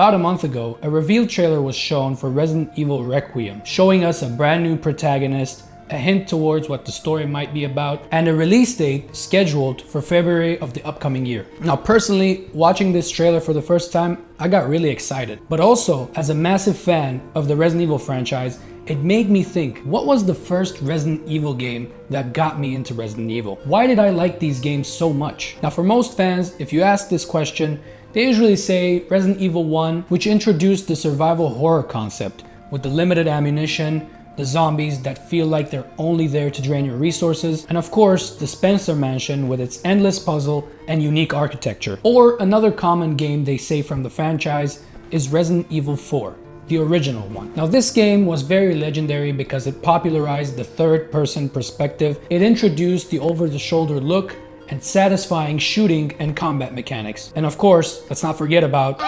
About a month ago, a reveal trailer was shown for Resident Evil Requiem, showing us a brand new protagonist, a hint towards what the story might be about, and a release date scheduled for February of the upcoming year. Now personally, watching this trailer for the first time, I got really excited. But also, as a massive fan of the Resident Evil franchise, it made me think, what was the first Resident Evil game that got me into Resident Evil? Why did I like these games so much? Now for most fans, if you ask this question, they usually say Resident Evil 1, which introduced the survival horror concept with the limited ammunition, the zombies that feel like they're only there to drain your resources, and of course, the Spencer Mansion with its endless puzzle and unique architecture. Or another common game they say from the franchise is Resident Evil 4, the original one. Now this game was very legendary because it popularized the third-person perspective, it introduced the over-the-shoulder look, and satisfying shooting and combat mechanics. And of course, let's not forget about...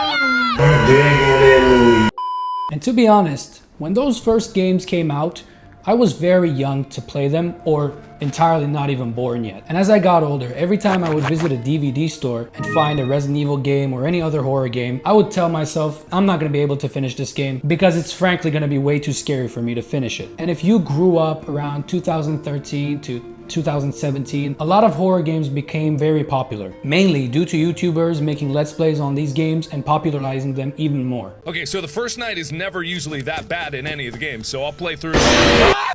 And to be honest, when those first games came out, I was very young to play them, or entirely not even born yet. And as I got older, every time I would visit a DVD store and find a Resident Evil game or any other horror game, I would tell myself, I'm not gonna be able to finish this game because it's frankly gonna be way too scary for me to finish it. And if you grew up around 2013 to 2017, a lot of horror games became very popular, mainly due to YouTubers making Let's Plays on these games and popularizing them even more. Okay, so the first night is never usually that bad in any of the games, so I'll play through.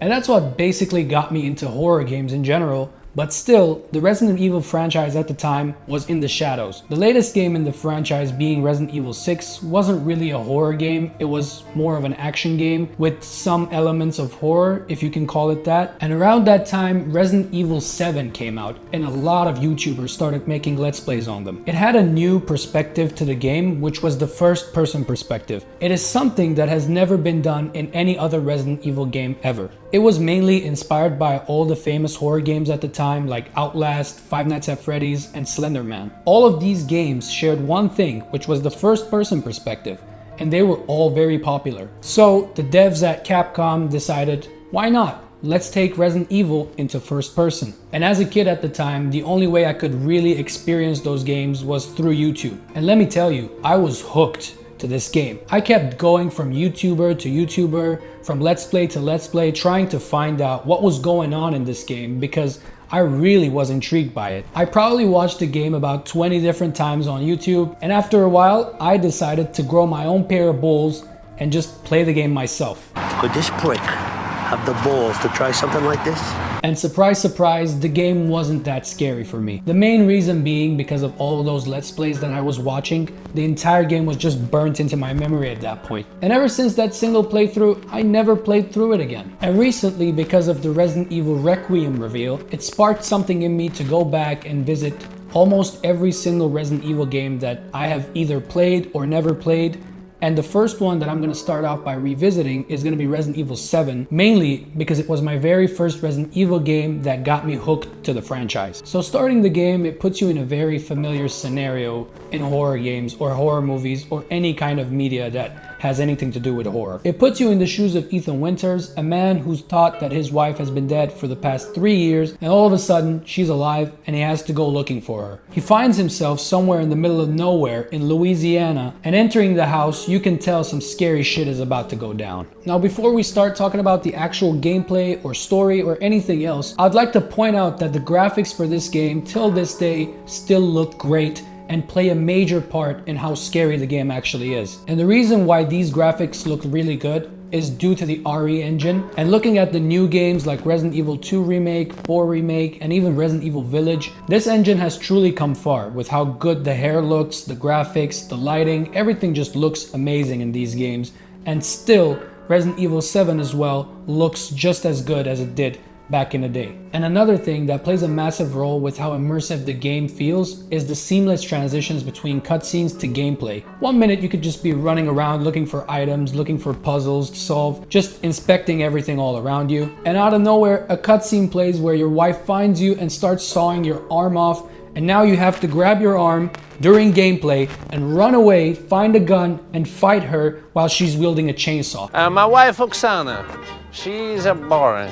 And that's what basically got me into horror games in general. But still, the Resident Evil franchise at the time was in the shadows. The latest game in the franchise, being Resident Evil 6, wasn't really a horror game. It was more of an action game with some elements of horror, if you can call it that. And around that time, Resident Evil 7 came out, and a lot of YouTubers started making Let's Plays on them. It had a new perspective to the game, which was the first-person perspective. It is something that has never been done in any other Resident Evil game ever. It was mainly inspired by all the famous horror games at the time, like Outlast, Five Nights at Freddy's, and Slender Man. All of these games shared one thing, which was the first-person perspective, and they were all very popular. So the devs at Capcom decided, why not? Let's take Resident Evil into first person. And as a kid at the time, the only way I could really experience those games was through YouTube. And let me tell you, I was hooked to this game. I kept going from YouTuber to YouTuber, from Let's Play to Let's Play, trying to find out what was going on in this game because I really was intrigued by it. I probably watched the game about 20 different times on YouTube, and after a while, I decided to grow my own pair of balls and just play the game myself. Could this prick have the balls to try something like this? And surprise, surprise, the game wasn't that scary for me. The main reason being because of all of those Let's Plays that I was watching, the entire game was just burnt into my memory at that point. And ever since that single playthrough, I never played through it again. And recently, because of the Resident Evil Requiem reveal, it sparked something in me to go back and visit almost every single Resident Evil game that I have either played or never played. And the first one that I'm going to start off by revisiting is going to be Resident Evil 7, mainly because it was my very first Resident Evil game that got me hooked to the franchise. So starting the game, it puts you in a very familiar scenario in horror games or horror movies or any kind of media that has anything to do with horror. It puts you in the shoes of Ethan Winters, a man who's thought that his wife has been dead for the past 3 years, and all of a sudden she's alive and he has to go looking for her. He finds himself somewhere in the middle of nowhere in Louisiana, and entering the house, you can tell some scary shit is about to go down. Now before we start talking about the actual gameplay or story or anything else, I'd like to point out that the graphics for this game till this day still look great and play a major part in how scary the game actually is. And the reason why these graphics look really good is due to the RE engine. And looking at the new games like Resident Evil 2 Remake, 4 Remake, and even Resident Evil Village, this engine has truly come far with how good the hair looks, the graphics, the lighting, everything just looks amazing in these games. And still, Resident Evil 7 as well looks just as good as it did back in the day. And another thing that plays a massive role with how immersive the game feels is the seamless transitions between cutscenes to gameplay. 1 minute you could just be running around looking for items, looking for puzzles to solve, just inspecting everything all around you. And out of nowhere, a cutscene plays where your wife finds you and starts sawing your arm off, and now you have to grab your arm during gameplay and run away, find a gun, and fight her while she's wielding a chainsaw. My wife Oksana, she's a boring.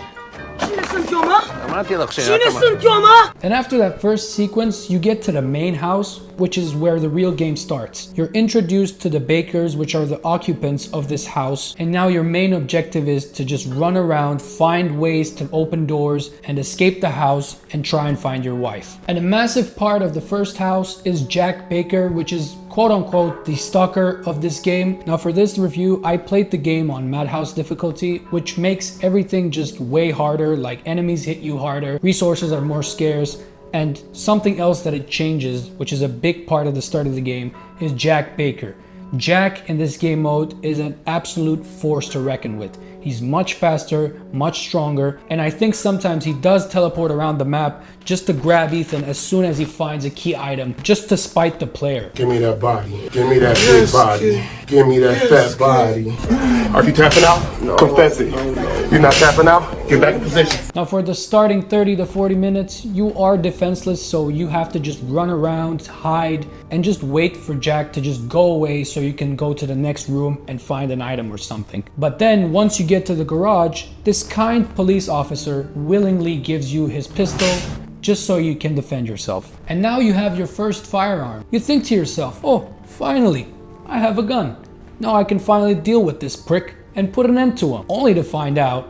And after that first sequence, you get to the main house, which is where the real game starts. You're introduced to the bakers, which are the occupants of this house, and now your main objective is to just run around, find ways to open doors and escape the house and try and find your wife. And a massive part of the first house is Jack Baker, which is quote unquote the stalker of this game. Now for this review, I played the game on Madhouse difficulty, which makes everything just way harder, like enemies hit you harder, resources are more scarce, and something else that it changes, which is a big part of the start of the game, is Jack Baker. Jack in this game mode is an absolute force to reckon with. He's much faster, much stronger, and I think sometimes he does teleport around the map just to grab Ethan as soon as he finds a key item, just to spite the player. Give me that body. Give me that big body. Give me that fat body. Are you tapping out? No. Confess it. You're not tapping out? Get back in position. Now for the starting 30 to 40 minutes, you are defenseless, so you have to just run around, hide, and just wait for Jack to just go away so you can go to the next room and find an item or something. But then once you get to the garage, this kind police officer willingly gives you his pistol just so you can defend yourself. And now you have your first firearm. You think to yourself, oh, finally, I have a gun. Now I can finally deal with this prick and put an end to him. Only to find out,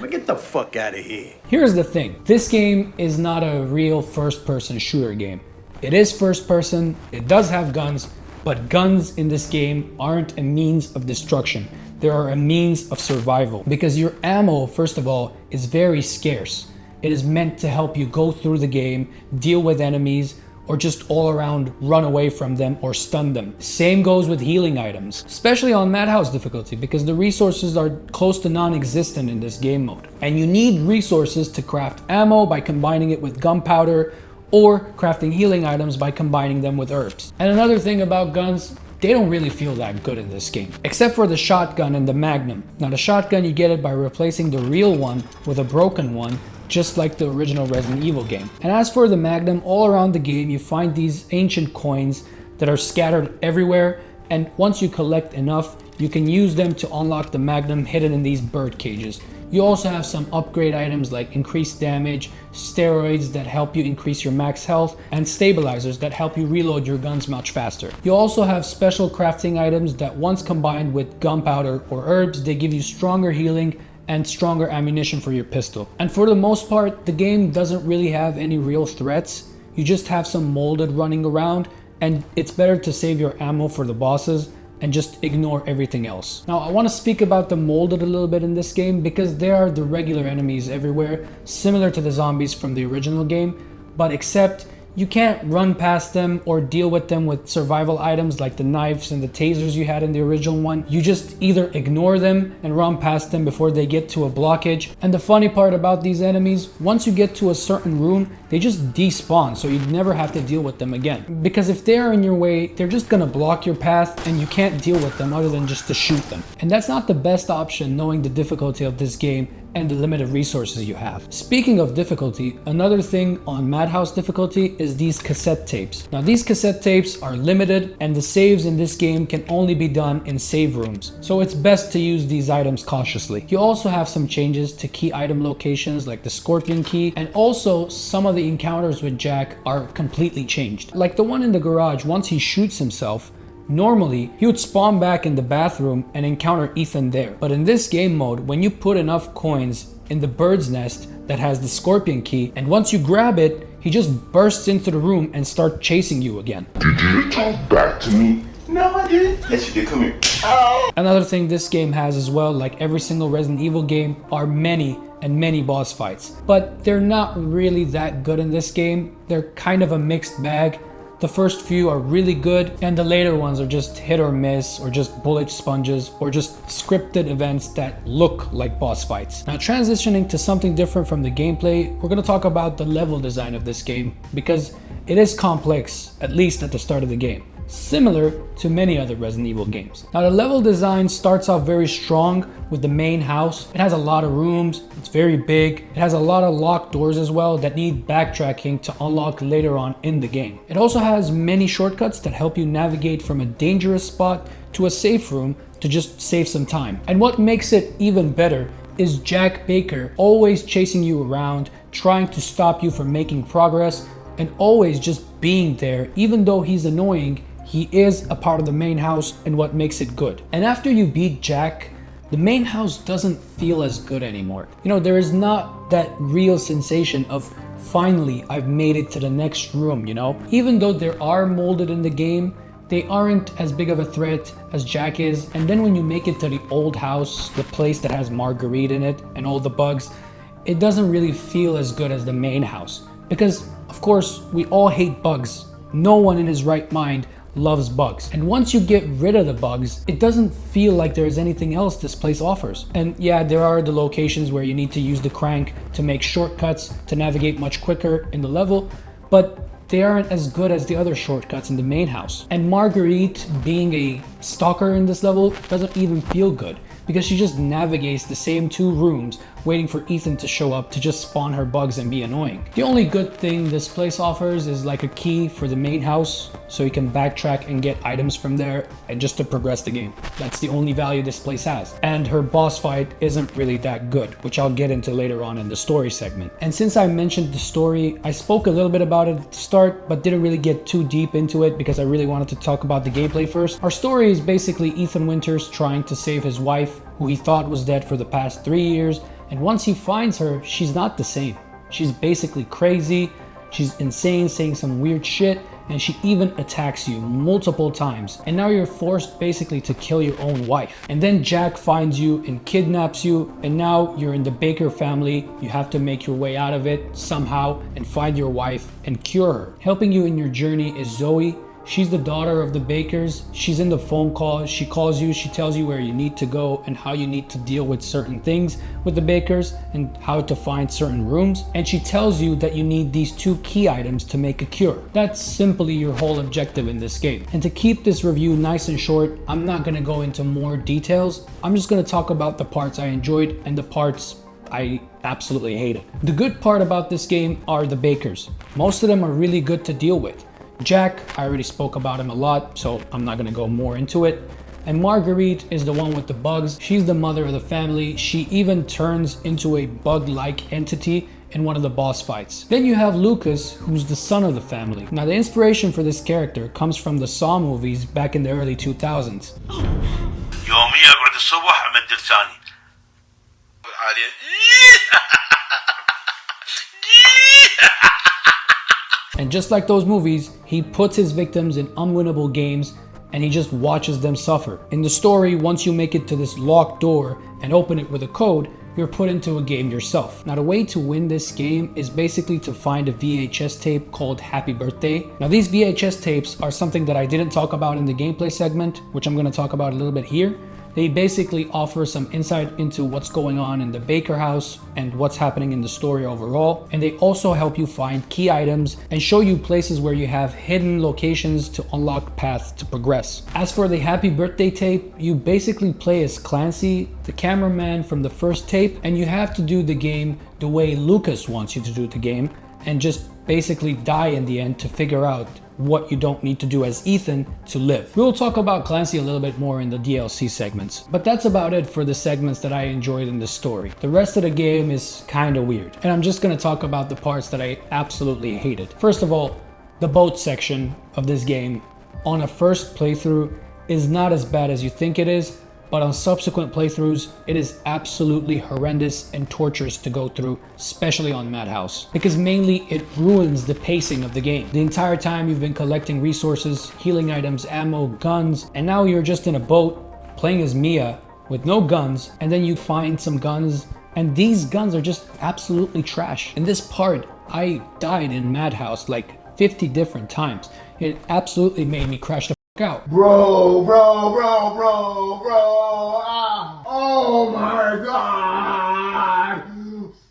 Get the fuck out of here. here's the thing. This game is not a real first-person shooter game. It is first-person, it does have guns, but guns in this game aren't a means of destruction. They are a means of survival, because your ammo, first of all, is very scarce. It is meant to help you go through the game, deal with enemies, or just all around run away from them or stun them. Same goes with healing items, especially on Madhouse difficulty, because the resources are close to non-existent in this game mode. And you need resources to craft ammo by combining it with gunpowder, or crafting healing items by combining them with herbs. And another thing about guns, they don't really feel that good in this game, except for the shotgun and the magnum. Now the shotgun, you get it by replacing the real one with a broken one, just like the original Resident Evil game. And as for the magnum, all around the game you find these ancient coins that are scattered everywhere, and once you collect enough, you can use them to unlock the magnum hidden in these bird cages. You also have some upgrade items like increased damage, steroids that help you increase your max health, and stabilizers that help you reload your guns much faster. You also have special crafting items that once combined with gunpowder or herbs, they give you stronger healing and stronger ammunition for your pistol. And for the most part, the game doesn't really have any real threats. You just have some molded running around, and it's better to save your ammo for the bosses and just ignore everything else. Now I want to speak about the molded a little bit in this game, because they are the regular enemies everywhere, similar to the zombies from the original game, but except you can't run past them or deal with them with survival items like the knives and the tasers you had in the original one. You just either ignore them and run past them before they get to a blockage. And the funny part about these enemies, once you get to a certain room, they just despawn, so you never have to deal with them again. Because if they're in your way, they're just gonna block your path and you can't deal with them other than just to shoot them. And that's not the best option, knowing the difficulty of this game and the limited resources you have. Speaking of difficulty, another thing on Madhouse difficulty is these cassette tapes. Now these cassette tapes are limited, and the saves in this game can only be done in save rooms, so it's best to use these items cautiously. You also have some changes to key item locations like the scorpion key, and also some of the encounters with Jack are completely changed. Like the one in the garage, once he shoots himself, normally, he would spawn back in the bathroom and encounter Ethan there. But in this game mode, when you put enough coins in the bird's nest that has the scorpion key, and once you grab it, he just bursts into the room and starts chasing you again. Did you talk back to me? No, I didn't. Yes, you did. Come here. Oh. Another thing this game has as well, like every single Resident Evil game, are many boss fights. But they're not really that good in this game. They're kind of a mixed bag. The first few are really good, and the later ones are just hit or miss, or just bullet sponges, or just scripted events that look like boss fights. Now transitioning to something different from the gameplay, we're going to talk about the level design of this game, because it is complex, at least at the start of the game, similar to many other Resident Evil games. Now the level design starts off very strong with the main house. It has a lot of rooms, it's very big, it has a lot of locked doors as well that need backtracking to unlock later on in the game. It also has has many shortcuts that help you navigate from a dangerous spot to a safe room to just save some time. And what makes it even better is Jack Baker always chasing you around, trying to stop you from making progress, and always just being there. Even though he's annoying, he is a part of the main house and what makes it good. And after you beat Jack, the main house doesn't feel as good anymore. You know, there is not that real sensation of finally I've made it to the next room, you know? Even though there are molded in the game, they aren't as big of a threat as Jack is. And then when you make it to the old house, the place that has Marguerite in it and all the bugs, it doesn't really feel as good as the main house. Because, of course, we all hate bugs. No one in his right mind loves bugs. And once you get rid of the bugs, it doesn't feel like there's anything else this place offers. And yeah, there are the locations where you need to use the crank to make shortcuts to navigate much quicker in the level, but they aren't as good as the other shortcuts in the main house. And Marguerite being a stalker in this level doesn't even feel good, because she just navigates the same 2 rooms waiting for Ethan to show up to just spawn her bugs and be annoying. The only good thing this place offers is like a key for the main house, so you can backtrack and get items from there and just to progress the game. That's the only value this place has. And her boss fight isn't really that good, which I'll get into later on in the story segment. And since I mentioned the story, I spoke a little bit about it at the start, but didn't really get too deep into it because I really wanted to talk about the gameplay first. Our story is basically Ethan Winters trying to save his wife, who he thought was dead for the past 3 years, and once he finds her, she's not the same. She's basically crazy, she's insane, saying some weird shit, and she even attacks you multiple times. And now you're forced basically to kill your own wife. And then Jack finds you and kidnaps you, and now you're in the Baker family. You have to make your way out of it somehow and find your wife and cure her. Helping you in your journey is Zoe. She's the daughter of the Bakers. She's in the phone call. She calls you, she tells you where you need to go and how you need to deal with certain things with the Bakers and how to find certain rooms. And she tells you that you need these 2 key items to make a cure. That's simply your whole objective in this game. And to keep this review nice and short, I'm not gonna go into more details. I'm just gonna talk about the parts I enjoyed and the parts I absolutely hated. The good part about this game are the Bakers. Most of them are really good to deal with. Jack, I already spoke about him a lot, so I'm not gonna go more into it. And Marguerite is the one with the bugs. She's the mother of the family. She even turns into a bug-like entity in one of the boss fights. Then you have Lucas, who's the son of the family. Now the inspiration for this character comes from the Saw movies back in the early 2000s. And just like those movies, he puts his victims in unwinnable games and he just watches them suffer. In the story, once you make it to this locked door and open it with a code, you're put into a game yourself. Now the way to win this game is basically to find a VHS tape called Happy Birthday. Now these VHS tapes are something that I didn't talk about in the gameplay segment, which I'm going to talk about a little bit here. They basically offer some insight into what's going on in the Baker house and what's happening in the story overall. And they also help you find key items and show you places where you have hidden locations to unlock paths to progress. As for the Happy Birthday tape, you basically play as Clancy, the cameraman from the first tape, and you have to do the game the way Lucas wants you to do the game and just basically die in the end to figure out what you don't need to do as Ethan to live. We'll talk about Clancy a little bit more in the DLC segments, but that's about it for the segments that I enjoyed in the story. The rest of the game is kind of weird, and I'm just gonna talk about the parts that I absolutely hated. First of all, the boat section of this game on a first playthrough is not as bad as you think it is, but on subsequent playthroughs, it is absolutely horrendous and torturous to go through, especially on Madhouse, because mainly it ruins the pacing of the game. The entire time you've been collecting resources, healing items, ammo, guns, and now you're just in a boat playing as Mia with no guns, and then you find some guns, and these guns are just absolutely trash. In this part, I died in Madhouse like 50 different times. It absolutely made me crash the out. Bro, ah. Oh my god,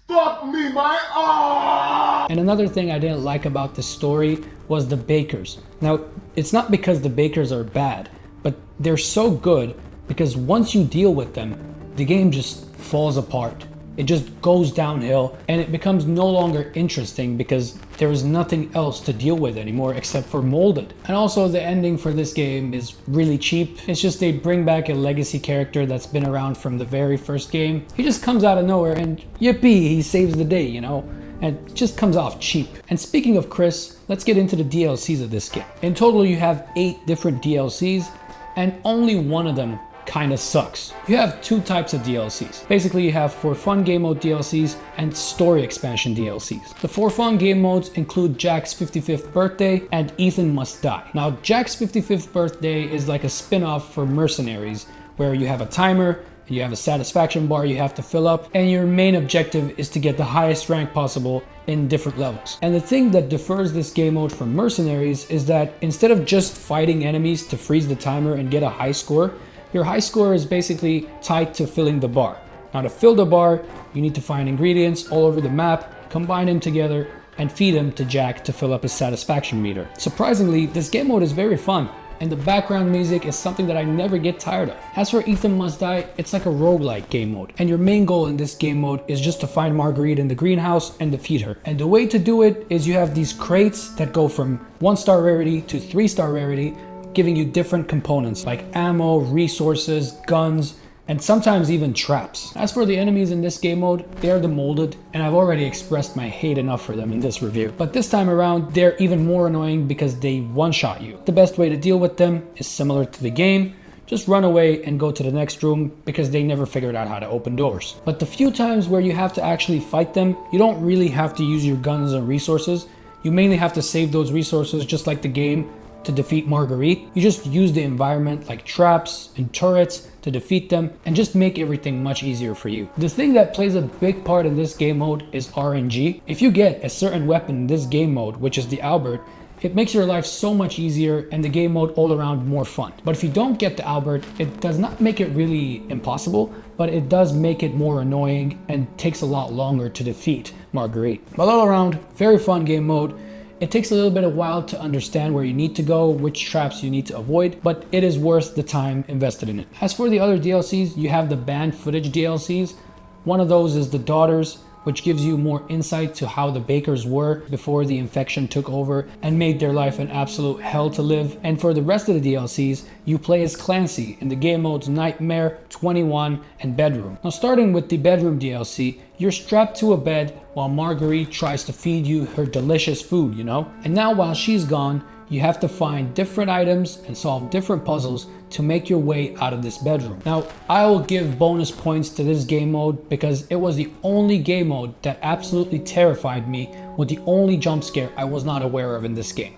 fuck me, my ah. And another thing I didn't like about the story was the Bakers. Now, it's not because the Bakers are bad, but they're so good because once you deal with them, the game just falls apart. it just goes downhill and it becomes no longer interesting because there is nothing else to deal with anymore except for Molded. And also the ending for this game is really cheap. It's just they bring back a legacy character that's been around from the very first game. He just comes out of nowhere and yippee, he saves the day, you know? And it just comes off cheap. And speaking of Chris, let's get into the DLCs of this game. In total, you have 8 different DLCs and only one of them kinda sucks. You have 2 types of DLCs. Basically, you have for fun game mode DLCs and story expansion DLCs. The for fun game modes include Jack's 55th birthday and Ethan Must Die. Now, Jack's 55th birthday is like a spin-off for Mercenaries, where you have a timer, you have a satisfaction bar you have to fill up, and your main objective is to get the highest rank possible in different levels. And the thing that differs this game mode from Mercenaries is that instead of just fighting enemies to freeze the timer and get a high score, your high score is basically tied to filling the bar. Now to fill the bar, you need to find ingredients all over the map, combine them together, and feed them to Jack to fill up his satisfaction meter. Surprisingly, this game mode is very fun, and the background music is something that I never get tired of. As for Ethan Must Die, it's like a roguelike game mode, and your main goal in this game mode is just to find Marguerite in the greenhouse and defeat her. And the way to do it is you have these crates that go from 1-star rarity to 3-star rarity, giving you different components like ammo, resources, guns, and sometimes even traps. As for the enemies in this game mode, they are the Molded, and I've already expressed my hate enough for them in this review. But this time around, they're even more annoying because they one-shot you. The best way to deal with them is similar to the game. Just run away and go to the next room because they never figured out how to open doors. But the few times where you have to actually fight them, you don't really have to use your guns and resources. You mainly have to save those resources just like the game to defeat Marguerite. You just use the environment like traps and turrets to defeat them and just make everything much easier for you. The thing that plays a big part in this game mode is RNG. If you get a certain weapon in this game mode, which is the Albert, it makes your life so much easier and the game mode all around more fun. But if you don't get the Albert, it does not make it really impossible, but it does make it more annoying and takes a lot longer to defeat Marguerite. But all around, very fun game mode. It takes a little bit of while to understand where you need to go, which traps you need to avoid, but it is worth the time invested in it. As for the other DLCs, you have the banned footage DLCs. One of those is The Daughters, which gives you more insight to how the Bakers were before the infection took over and made their life an absolute hell to live. And for the rest of the DLCs, you play as Clancy in the game modes Nightmare, 21, and Bedroom. Now starting with the Bedroom DLC, you're strapped to a bed while Marguerite tries to feed you her delicious food, you know? And now while she's gone, you have to find different items and solve different puzzles to make your way out of this bedroom. Now, I will give bonus points to this game mode because it was the only game mode that absolutely terrified me with the only jump scare I was not aware of in this game.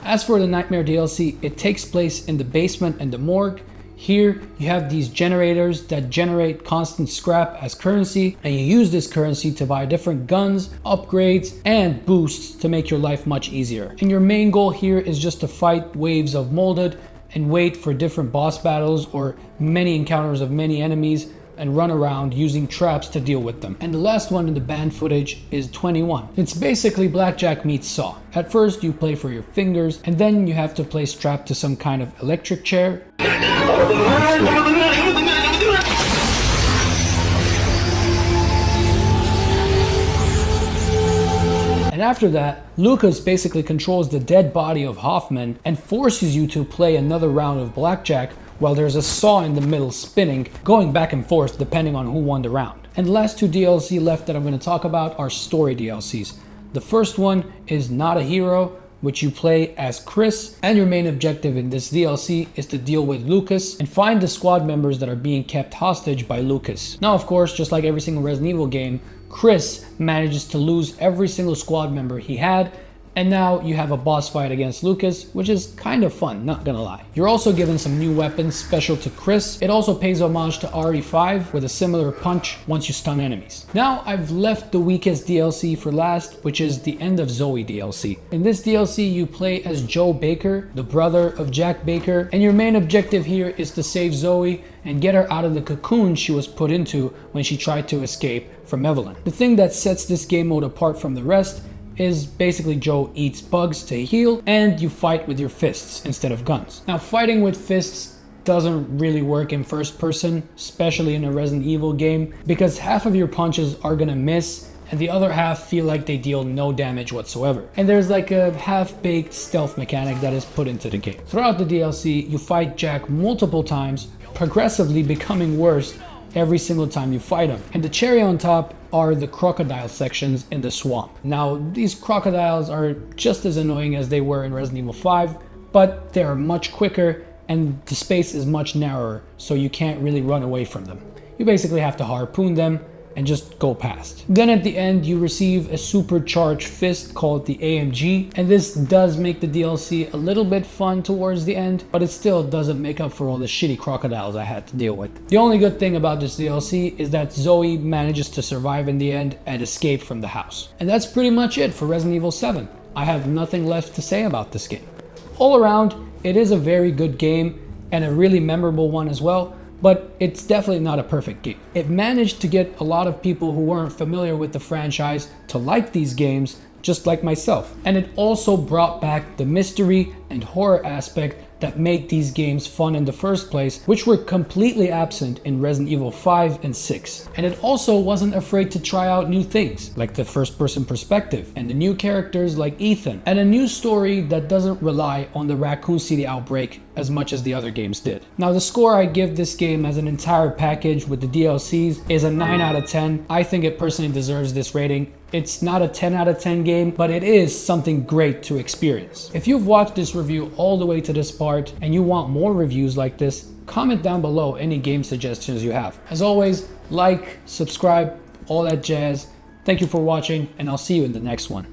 As for the Nightmare DLC, it takes place in the basement and the morgue. Here, you have these generators that generate constant scrap as currency, and you use this currency to buy different guns, upgrades, and boosts to make your life much easier. And your main goal here is just to fight waves of Molded and wait for different boss battles or many encounters of many enemies and run around using traps to deal with them. And the last one in the banned footage is 21. It's basically Blackjack meets Saw. At first you play for your fingers and then you have to play strapped to some kind of electric chair. And after that, Lucas basically controls the dead body of Hoffman and forces you to play another round of blackjack while there's a saw in the middle spinning, going back and forth depending on who won the round. And the last 2 DLC left that I'm going to talk about are story DLCs. The first one is Not a Hero, which you play as Chris, and your main objective in this DLC is to deal with Lucas and find the squad members that are being kept hostage by Lucas. Now, of course, just like every single Resident Evil game, Chris manages to lose every single squad member he had, and now you have a boss fight against Lucas, which is kind of fun, not gonna lie. You're also given some new weapons special to Chris. It also pays homage to RE5 with a similar punch once you stun enemies. Now I've left the weakest DLC for last, which is the End of Zoe DLC. In this DLC, you play as Joe Baker, the brother of Jack Baker, and your main objective here is to save Zoe and get her out of the cocoon she was put into when she tried to escape from Evelyn. The thing that sets this game mode apart from the rest is basically Joe eats bugs to heal and you fight with your fists instead of guns. Now, fighting with fists doesn't really work in first person, especially in a Resident Evil game, because half of your punches are gonna miss and the other half feel like they deal no damage whatsoever. And there's like a half-baked stealth mechanic that is put into the game. Throughout the DLC, you fight Jack multiple times, progressively becoming worse every single time you fight him. And the cherry on top are the crocodile sections in the swamp. Now, these crocodiles are just as annoying as they were in Resident Evil 5, but they're much quicker and the space is much narrower, so you can't really run away from them. You basically have to harpoon them and just go past. Then at the end, you receive a supercharged fist called the AMG, and this does make the DLC a little bit fun towards the end, but it still doesn't make up for all the shitty crocodiles I had to deal with. The only good thing about this DLC is that Zoe manages to survive in the end and escape from the house. And that's pretty much it for Resident Evil 7. I have nothing left to say about this game. All around, it is a very good game and a really memorable one as well, but it's definitely not a perfect game. It managed to get a lot of people who weren't familiar with the franchise to like these games, just like myself. And it also brought back the mystery and horror aspect that made these games fun in the first place, which were completely absent in Resident Evil 5 and 6. And it also wasn't afraid to try out new things, like the first-person perspective, and the new characters like Ethan, and a new story that doesn't rely on the Raccoon City outbreak as much as the other games did. Now, the score I give this game as an entire package with the DLCs is a 9 out of 10. I think it personally deserves this rating. It's not a 10 out of 10 game, but it is something great to experience. If you've watched this review all the way to this part and you want more reviews like this, comment down below any game suggestions you have. As always, like, subscribe, all that jazz. Thank you for watching, and I'll see you in the next one.